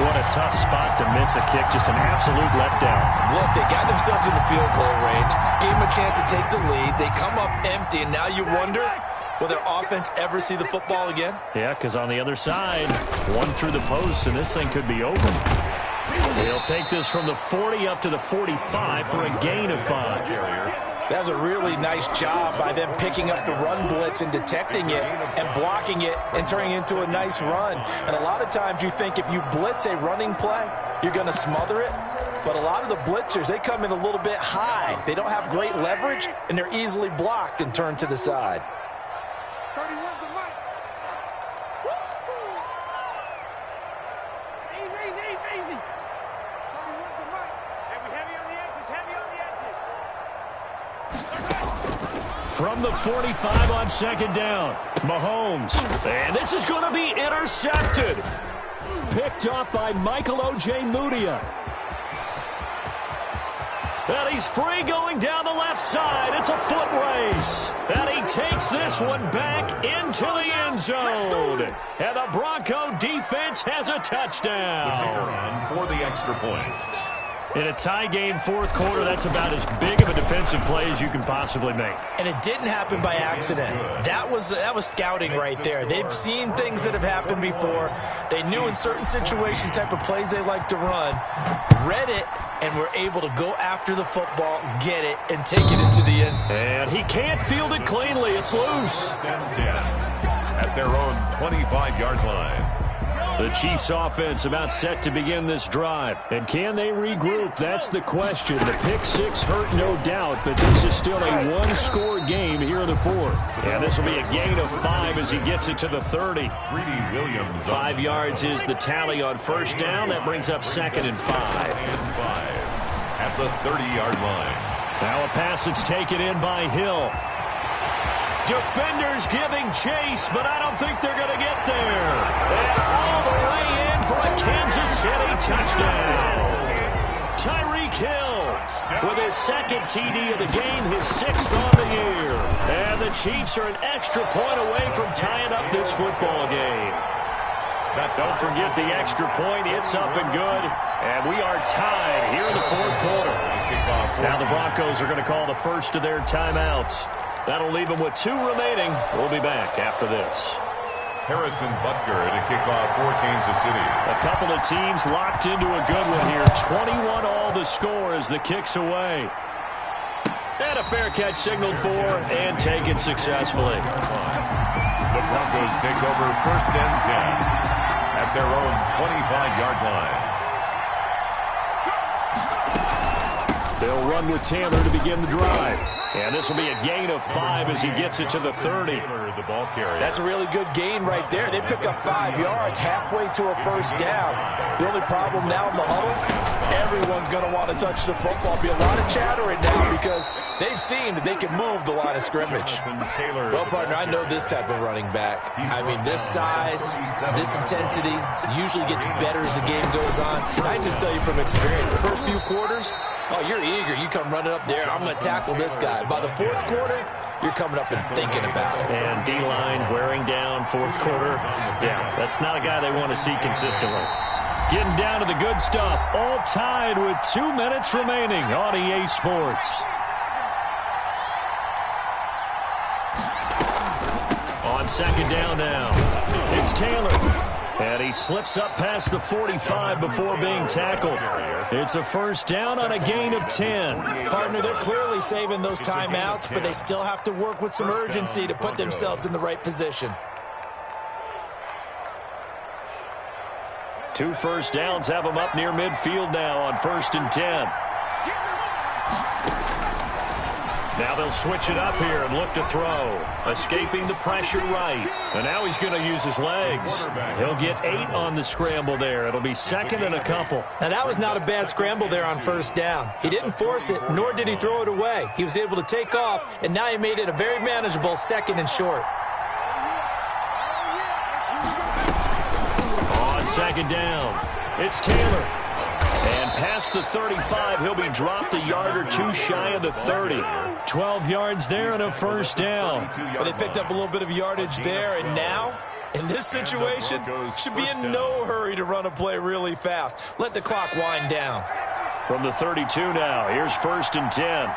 What a tough spot to miss a kick. Just an absolute letdown. Look, they got themselves in the field goal range, gave them a chance to take the lead. They come up empty, and now you wonder, will their offense ever see the football again? Yeah, because on the other side, one through the post, and this thing could be over. They'll take this from the 40 up to the 45 for a gain of 5. That was a really nice job by them picking up the run blitz and detecting it and blocking it and turning it into a nice run. And a lot of times you think if you blitz a running play, you're going to smother it. But a lot of the blitzers, they come in a little bit high. They don't have great leverage, and they're easily blocked and turned to the side. 31's the mic. Easy. 31's the mic. Heavy on the edges, heavy on the edges. From the 45 on 2nd down, Mahomes. And this is going to be intercepted. Picked up by Michael O.J. Mudia. And he's free going down the left side. It's a foot race. And he takes this one back into the end zone. And the Bronco defense has a touchdown. For the extra point. In a tie game 4th quarter, that's about as big of a defensive play as you can possibly make. And it didn't happen by accident. That was scouting right there. They've seen things that have happened before. They knew in certain situations type of plays they like to run, read it, and were able to go after the football, get it, and take it into the end. And he can't field it cleanly. It's loose. At their own 25-yard line. The Chiefs offense about set to begin this drive. And can they regroup? That's the question. The pick 6 hurt, no doubt, but this is still a one-score game here in the 4th. And this will be a gain of 5 as he gets it to the 30. Greedy Williams. 5 yards is the tally on 1st down. That brings up 2nd and 5. At the 30-yard line. Now a pass that's taken in by Hill. Defenders giving chase, but I don't think they're going to get there. And all the way in for a Kansas City touchdown. Tyreek Hill with his 2nd TD of the game, his 6th on the year. And the Chiefs are an extra point away from tying up this football game. Don't forget the extra point. It's up and good. And we are tied here in the 4th quarter. Now the Broncos are going to call the first of their timeouts. That'll leave them with 2 remaining. We'll be back after this. Harrison Butker to kick off for Kansas City. A couple of teams locked into a good one here. 21 all the score as the kick's away. And a fair catch signaled for and taken successfully. The Broncos take over 1st and 10 at their own 25-yard line. They'll run with Taylor to begin the drive. And this will be a gain of 5 as he gets it to the 30. The ball carrier. That's a really good gain right there. They pick up 5 yards halfway to a first down. The only problem now in the huddle, everyone's going to want to touch the football. Be a lot of chattering now because they've seen that they can move the line of scrimmage. Well, partner, I know this type of running back. I mean, this size, this intensity usually gets better as the game goes on. I can just tell you from experience, the first few quarters, oh, you're eager. You come running up there, I'm going to tackle this guy. By the fourth quarter, you're coming up and thinking about it. And D-line wearing down fourth quarter. Yeah, that's not a guy they want to see consistently. Getting down to the good stuff. All tied with 2 minutes remaining on EA Sports. On second down now, it's Taylor. And he slips up past the 45 before being tackled. It's a first down on a gain of 10. Partner, they're clearly saving those timeouts, but they still have to work with some urgency to put themselves in the right position. 2 first downs have them up near midfield now on 1st and 10. Now they'll switch it up here and look to throw. Escaping the pressure right. And now he's going to use his legs. He'll get 8 on the scramble there. It'll be second and a couple. Now that was not a bad scramble there on first down. He didn't force it, nor did he throw it away. He was able to take off, and now he made it a very manageable second and short. On second down, it's Taylor. And past the 35, he'll be dropped a yard or 2 shy of the 30. 12 yards there and a first down. But they picked up a little bit of yardage there, and now, in this situation, should be in no hurry to run a play really fast. Let the clock wind down. From the 32 now, here's 1st and 10.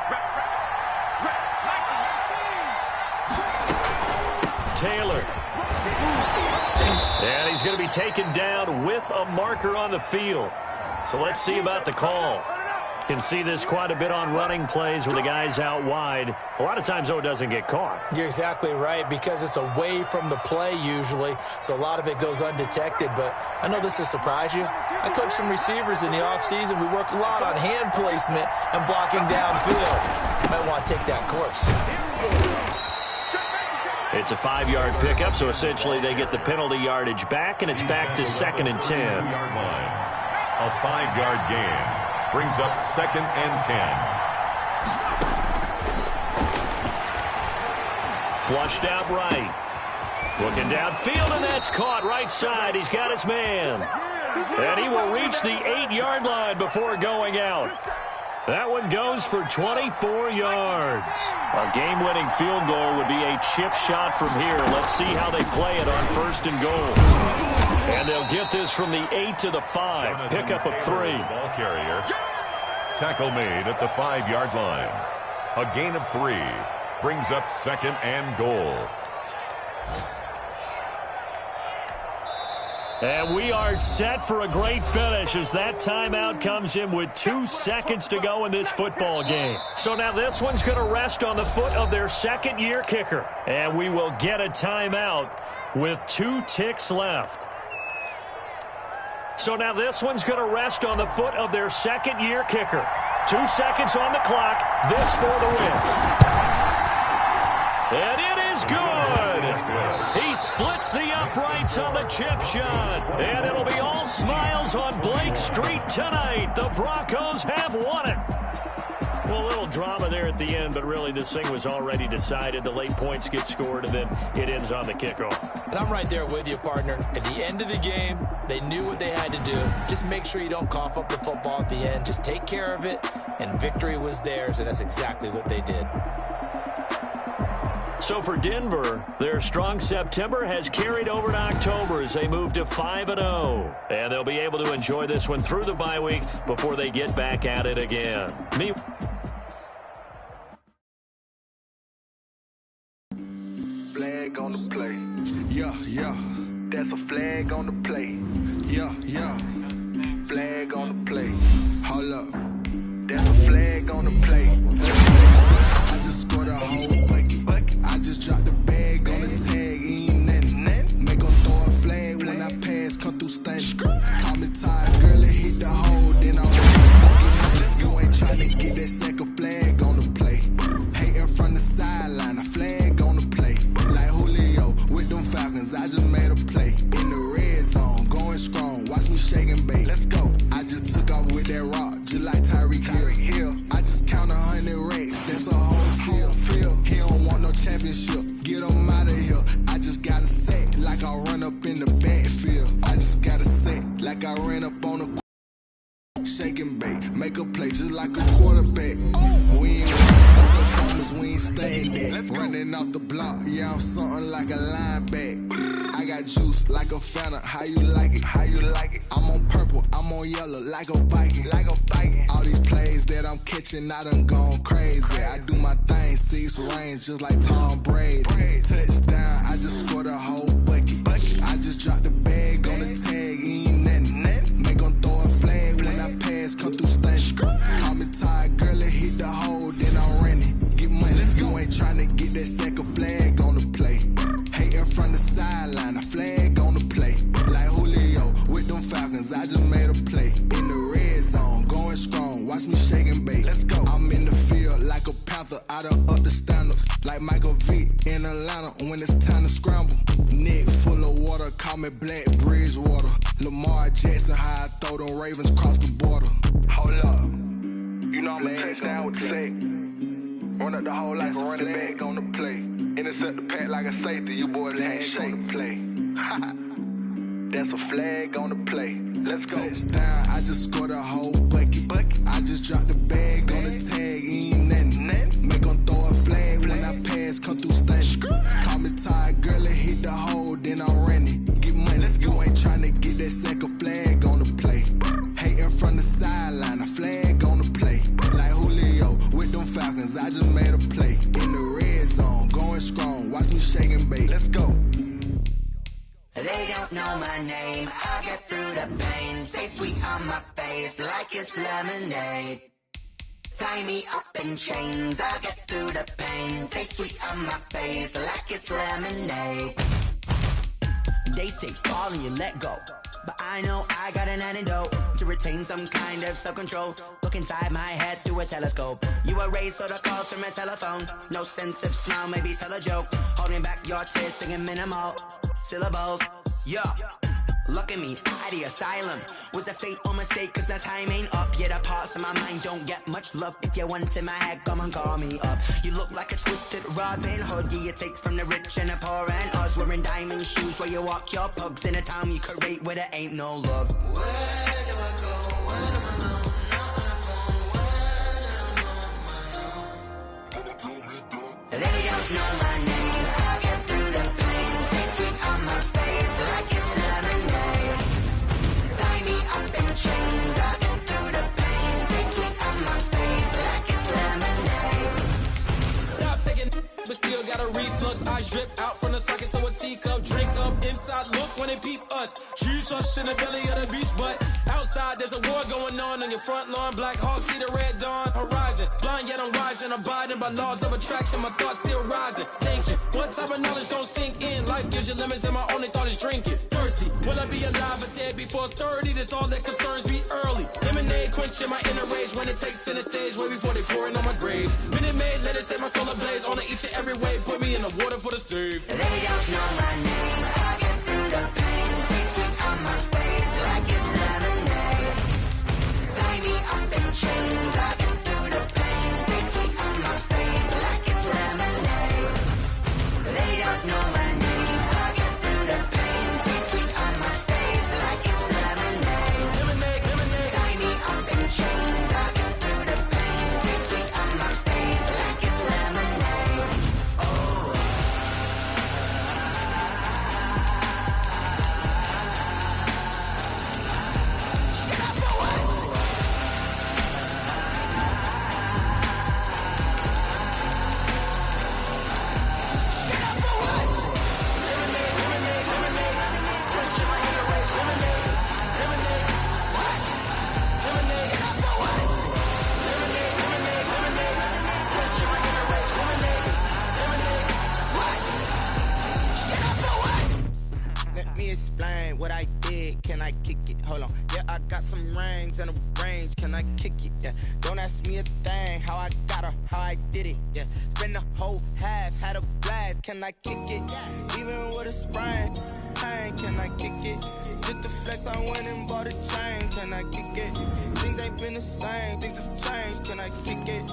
Taylor. And he's going to be taken down with a marker on the field. So let's see about the call. Can see this quite a bit on running plays where the guy's out wide. A lot of times, though, it doesn't get caught. You're exactly right, because it's away from the play usually, so a lot of it goes undetected. But I know this will surprise you. I coach some receivers in the offseason. We work a lot on hand placement and blocking downfield. You might want to take that course. It's a 5-yard pickup, so essentially they get the penalty yardage back, and it's back to 2nd and 10. A 5-yard gain brings up 2nd and 10. Flushed out right. Looking downfield, and that's caught right side. He's got his man. And he will reach the 8-yard line before going out. That one goes for 24 yards. A game-winning field goal would be a chip shot from here. Let's see how they play it on 1st and goal. And they'll get this from the 8 to the 5. Pickup of 3. Ball carrier. Tackle made at the 5-yard line. A gain of 3 brings up 2nd and goal. And we are set for a great finish as that timeout comes in with 2 seconds to go in this football game. So now this one's going to rest on the foot of their second-year kicker. And we will get a timeout with 2 ticks left. So now this one's going to rest on the foot of their second-year kicker. 2 seconds on the clock. This for the win. And it is good. He splits the uprights on the chip shot. And it'll be all smiles on Blake Street tonight. The Broncos have won it. Well, a little drama there at the end, but really this thing was already decided. The late points get scored, and then it ends on the kickoff. And I'm right there with you, partner. At the end of the game, they knew what they had to do. Just make sure you don't cough up the football at the end. Just take care of it, and victory was theirs, and that's exactly what they did. So for Denver, their strong September has carried over to October as they move to 5-0. And they'll be able to enjoy this one through the bye week before they get back at it again. Flag on the play. Yeah, yeah. That's a flag on the play. Yeah, yeah. Flag on the play. Hold up. That's a flag on the play. I just scored a whole bucket. I just dropped the bag on the tag, ain't nothing. Make them throw a flag when I pass, come through stunning. Call me tired, girl, it hit the hole, then I was you ain't trying to get that like I ran up on a shake and bake, make a play just like a quarterback. We ain't performers, we ain't staying there. Running off the block, yeah, I'm something like a linebacker. I got juice like a Fanta, how you like it? How you like it? I'm on purple, I'm on yellow like a Viking. Like a Viking. All these plays that I'm catching, I done gone crazy. I do my thing, 6 range just like Tom Brady. Touchdown, I just scored a whole bucket. I just dropped the bag on the tag, ain't nothing. Make 'em throw a flag when I pass, come through stunning. Call me tired, girl, it hit the hole, then I'm running. Get money, you ain't tryna get that second flag on the play. Hating from the sideline, a flag on the play. Like Julio with them Falcons, I just made a play. In the red zone, going strong, watch me shake and bake. Let's go. I'm in the field like a Panther, I done up the standards. Like Michael Vick in Atlanta when it's time to scramble. Neck full of water, call me Black Bridgewater. Lamar Jackson, how I throw them Ravens cross the border. Hold up, you know I'm a touchdown with the sack. Run up the whole life, a running back on the play. Intercept the pack like a safety, you boys ain't shake the play. That's a flag on the play. Let's go. Touchdown, I just scored a whole bucket. I just dropped the bag on the tag, ain't nothing. Make 'em throw a flag when I pass, come through stunning. Call me tired, girl, it hit the hole, then I'm running. Get money, you ain't tryna get that second flag on the play. Hating from the sideline, a flag on the play. Like Julio with them Falcons, I just made a play. In the red zone, going strong, watch me shake and bake. Let's go. They don't know my name, I get through the pain. Taste sweet on my face like it's lemonade. Tie me up in chains, I get through the pain. Taste sweet on my face like it's lemonade. They say fall and you let go, but I know I got an antidote to retain some kind of self-control. Look inside my head through a telescope. You erase all the calls from a telephone. No sense of smile, maybe tell a joke. Holding back your tears, singing minimal syllables. Yeah, look at me, at the asylum. Was a fate or mistake, cause the time ain't up. Yet the parts of my mind don't get much love. If you want in my head, come and call me up. You look like a twisted Robin Hood. Yeah, you take from the rich and the poor and us. Wearing diamond shoes where you walk your pugs. In a town you create where there ain't no love. Where do I go when I'm alone? Not on the phone, when I'm on my own. They don't know my name, I get through the pain. Taste sweet on my face like it's lemonade. Tie me up in chains, I get through the pain. Taste sweet on my face like it's lemonade. Stop taking, but still got a reflux. Eyes drip out from the socket to a teacup. Drink up inside, look when they peep us. Huge us in the belly of the beach, but outside there's a war going on your front lawn. Black Hawk see the red dawn horizon. Blind yet I'm rising, abiding by laws of attraction. My thoughts still rising. Thinking, what type of knowledge don't sink in? Life gives you limits and my only thought is drinking. Thirsty, will I be alive or dead before 30? That's all that concerns me early. Lemonade quenching my inner rage when it takes center stage way before they pour it on my grave. Minute Maid, let it set my soul ablaze. On each and every way, put me in the water for the save. They don't know my name, I get through the pain. Taste sweet on my face like it's lemonade. Tie me up in chains, I get through the pain. Taste sweet on my face like it's lemonade. They don't know my name, I get through the pain. Taste sweet on my face like it's lemonade. Lemonade, lemonade. Tie me up in chains, I get through the pain. Taste sweet on my face like it's lemonade. Oh. Let me explain what I did. Can I kick it? Hold on. Yeah, I got some rings and a range. Can I kick it? Yeah. Don't ask me a thing. How I got her, how I did it. Yeah. Spend the whole half, had a blast. Can I kick it? Even with a sprain. Hey, can I kick it? Just the flex, I went and bought a chain. Can I kick it? Things ain't been the same. Things have changed. Can I kick it?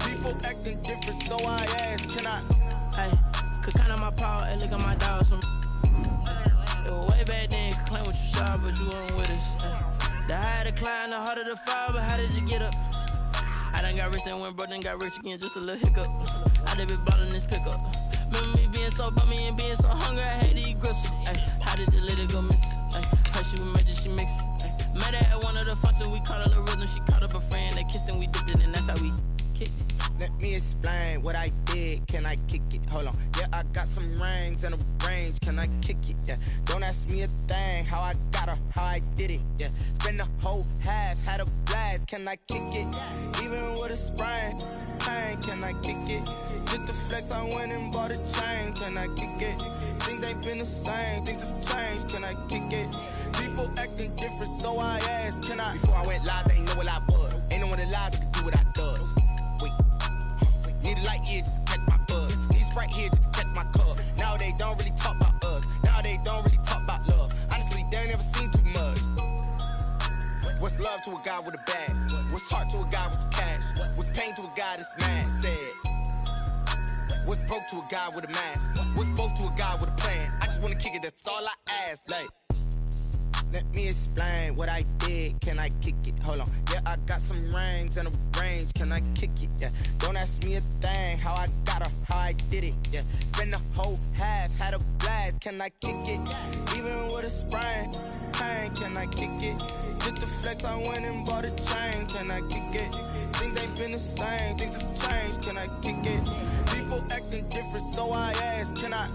People acting different, so I ask. Can I? Hey, could count on my power and look at my dogs from. nigga way back then could claim what you saw, but you weren't with us. The higher the climb, the harder the fall, but how did you get up? I done got rich and went broke, then got rich again, just a little hiccup. I done been ballin' this pickup. Remember me being so bummy and being so hungry, I hate to eat gristle. How did the little go miss? Her she was magic, she mixed. Met her at one of the functions, we caught a little rhythm. She caught up a friend, they kissed and we dipped it, and that's how we kicked it. Let me explain what I did. Can I kick it? Hold on. Yeah, I got some rings and a range. Can I kick it? Yeah. Don't ask me a thing. How I got her, how I did it. Yeah. Spend the whole half, had a blast. Can I kick it? Even with a sprain, pain. Can I kick it? Just to flex, I went and bought a chain. Can I kick it? Things ain't been the same. Things have changed. Can I kick it? People acting different, so I asked. Can I? Before I went live, they ain't know what I was. Ain't no one alive that can do what I does. Need a light here just to catch my buzz. Need Sprite here just to catch my cup. Now they don't really talk about us. Now they don't really talk about love. Honestly, they ain't never seen too much. What's love to a guy with a bag? What's heart to a guy with some cash? What's pain to a guy that's mad? Said. What's broke to a guy with a mask? What's both to a guy with a plan? I just wanna kick it, that's all I ask. Like, let me explain what I did. Can I kick it? Hold on. Yeah, I got some rings and a range. Can I kick it? Yeah. Don't ask me a thing. How I got her, how I did it. Yeah. Spend the whole half, had a blast. Can I kick it? Even with a sprain, pain. Can I kick it? Just to flex, I went and bought a chain. Can I kick it? Things ain't been the same. Things have changed. Can I kick it? People acting different, so I asked. Can I?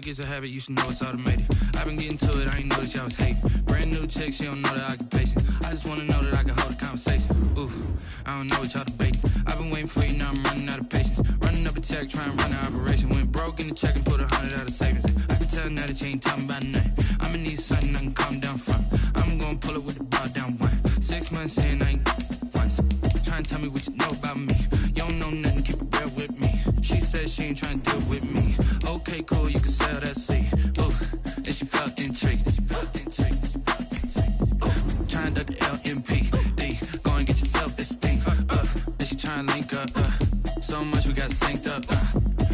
It's a habit, you should know it's automated. I've been getting to it, I ain't noticed y'all was hating. Brand new chick, she don't know the occupation. I just wanna know that I can hold a conversation. Ooh, I don't know what y'all debating. I've been waiting for you, now I'm running out of patience. Running up a check, trying to run an operation. Went broke in the check and put 100 out of savings. I can tell now that you ain't talking about nothing. I'ma need something I can calm down from. I'm gonna pull it with the bar down one. 6 months in, I ain't once. Trying to tell me what you know about me. You don't know nothing, keep it real with me. She said she ain't trying to deal with me. Okay, cool, you can sell that seed. Ooh, and she felt intrigued. Trying to duck the LMPD. Go and get your self-esteem. And she trying to link up. So much we got synced up.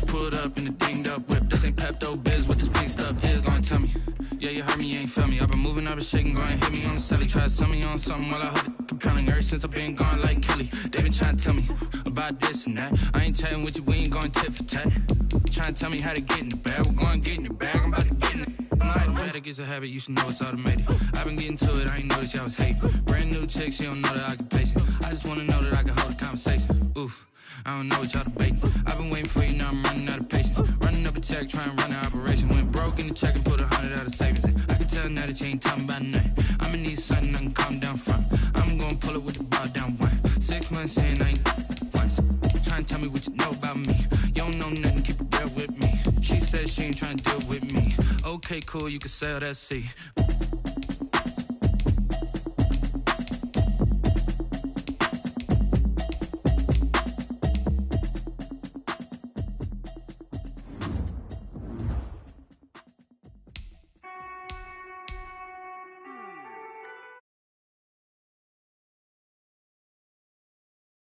Pulled up in the dinged up whip. This ain't Pepto-Biz, what this pink stuff is. Long tell me. Yeah, you heard me, you ain't felt me. I've been moving, I've been shaking, go and hit me on the celly. Try to sell me on something while I hold it compelling. Ever since I've been gone like Kelly, they been trying to tell me about this and that. I ain't chatting with you, we ain't going tit for tat. Trying to tell me how to get in the bag, we're going to get in the bag, I'm about to get in it. Automatic is a habit, you should know it's automated. I've been getting to it, I ain't noticed y'all was hating. Brand new chick, she don't know the occupation. I just wanna know that I can hold a conversation. Ooh, I don't know what y'all debating. I've been waiting for you, now I'm running out of patience. Running up a check, trying to run an operation. Went broke in the check and put 100 out of savings. I can tell now that you ain't talking about nothing. I'ma need something I can calm down from. I'm gonna pull it with the bar down one. 6 months in, I ain't once. Trying to tell me what you know about me. You don't know nothing, keep it real with me. She said she ain't trying to deal with me. Okay, cool, you can sell that seed.